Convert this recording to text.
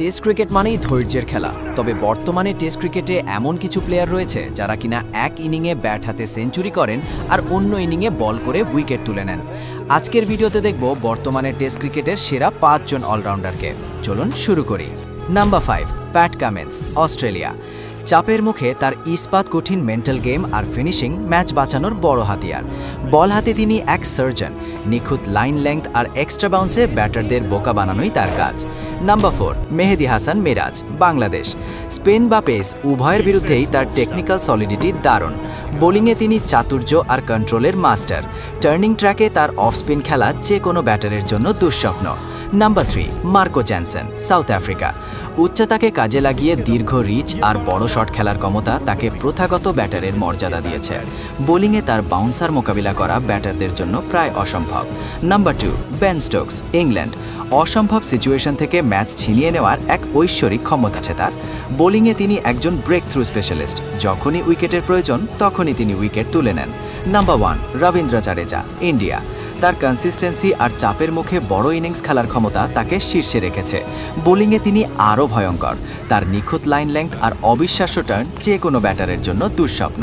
Test cricket মানেই ধৈর্যের খেলা, তবে বর্তমানে টেস্ট ক্রিকেটে এমন কিছু প্লেয়ার রয়েছে যারা কিনা এক ইনিংয়ে ব্যাট হাতে সেঞ্চুরি করেন আর অন্য ইনিংয়ে বল করে উইকেট তুলে নেন। আজকের ভিডিওতে দেখব বর্তমানে টেস্ট ক্রিকেটের সেরা 5 জন অলরাউন্ডারকে। চলুন শুরু করি। Number 5, Pat Cummins, Australia. চাপের মুখে তার ইস্পাত কঠিন মেন্টাল গেম আর ফিনিশিং ম্যাচ বাঁচানোর বড় হাতিয়ার। বল হাতে তিনি এক সার্জন, নিখুঁত লাইন লেংথ আর এক্সট্রা বাউন্সে ব্যাটারদের বোকা বানানোই তার কাজ। নাম্বার 4, মেহেদী হাসান মিরাজ, বাংলাদেশ। স্পিন বা পেস উভয়ের বিরুদ্ধেই তার টেকনিক্যাল সলিডিটি দারুণ। বোলিংয়ে তিনি চাতুর্য আর কন্ট্রোলের মাস্টার। টার্নিং ট্র্যাকে তার অফ স্পিন খেলা যে কোনো ব্যাটারের জন্য দুঃস্বপ্ন। Number 3, Marco Jansen, South Africa. উচ্চতাকে কাজে লাগিয়ে দীর্ঘ রিচ আর বড় শট খেলার ক্ষমতা তাকে প্রথাগত ব্যাটারের মর্যাদা দিয়েছে। বোলিংয়ে তার বাউন্সার মোকাবিলা করা ব্যাটারদের জন্য প্রায় অসম্ভব। Number 2, Ben Stokes, England. অসম্ভব সিচুয়েশন থেকে ম্যাচ ছিনিয়ে নেওয়ার এক ঐশ্বরিক ক্ষমতা আছে তার। বোলিংয়ে তিনি একজন ব্রেক থ্রু স্পেশালিস্ট। যখনই উইকেটের প্রয়োজন তখনই তিনি উইকেট তুলে নেন। Number 1, Rabindra Jadeja, India. তার কনসিস্টেন্সি আর চাপের মুখে বড় ইনিংস খেলার ক্ষমতা তাকে শীর্ষে রেখেছে। বোলিংয়ে তিনি আরও ভয়ঙ্কর। তার নিখুঁত লাইন লেংথ আর অবিশ্বাস্য টার্ন যে কোনো ব্যাটারের জন্য দুঃস্বপ্ন।